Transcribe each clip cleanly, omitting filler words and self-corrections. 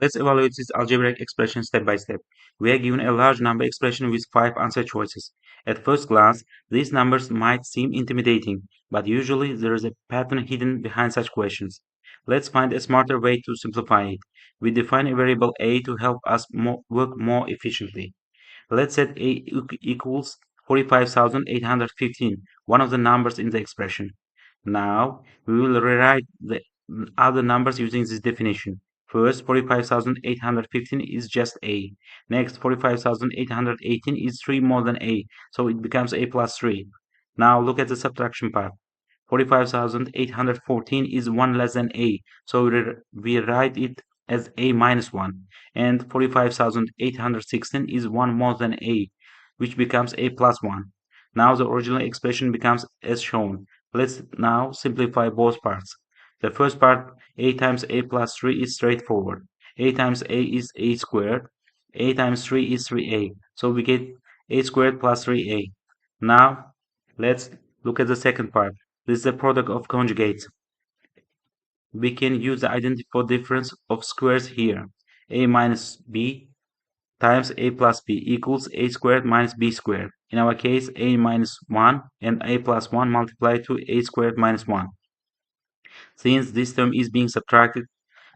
Let's evaluate this algebraic expression step by step. We are given a large number expression with 5 answer choices. At first glance, these numbers might seem intimidating, but usually there is a pattern hidden behind such questions. Let's find a smarter way to simplify it. We define a variable a to help us work more efficiently. Let's set a equals 45,815, one of the numbers in the expression. Now, we will rewrite the other numbers using this definition. First, 45,815 is just a. Next, 45,818 is 3 more than a, so it becomes a plus 3. Now, look at the subtraction part. 45,814 is 1 less than a, so we write it as a minus 1. And 45,816 is 1 more than a, which becomes a plus 1. Now the original expression becomes as shown. Let's now simplify both parts. The first part, a times a plus 3, is straightforward. A times a is a squared. A times 3 is 3a. So we get a squared plus 3a. Now, let's look at the second part. This is the product of conjugates. We can use the identity for difference of squares here. A minus b times a plus b equals a squared minus b squared. In our case, a minus 1 and a plus 1 multiplied to a squared minus 1. Since this term is being subtracted,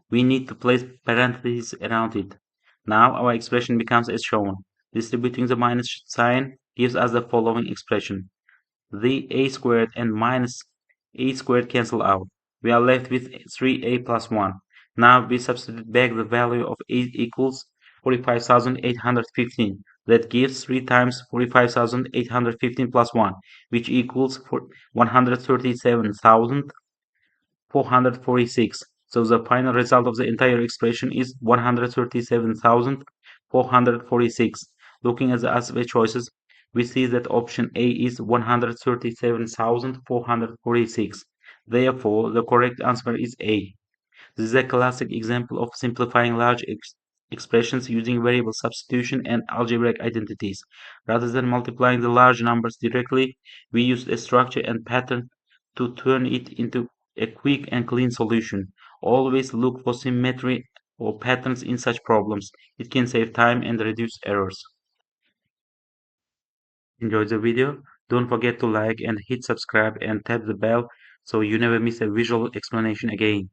we need to place parentheses around it. Now our expression becomes as shown. Distributing the minus sign gives us the following expression. The a squared and minus a squared cancel out. We are left with 3a plus 1. Now we substitute back the value of a equals 45,815. That gives 3 times 45,815 plus 1, which equals 137,446. So the final result of the entire expression is 137,446. Looking at the answer choices, we see that option A is 137,446. Therefore, the correct answer is A. This is a classic example of simplifying large expressions using variable substitution and algebraic identities. Rather than multiplying the large numbers directly, we used a structure and pattern to turn it into a quick and clean solution. Always look for symmetry or patterns in such problems. It can save time and reduce errors. Enjoy the video? Don't forget to like and hit subscribe and tap the bell so you never miss a visual explanation again.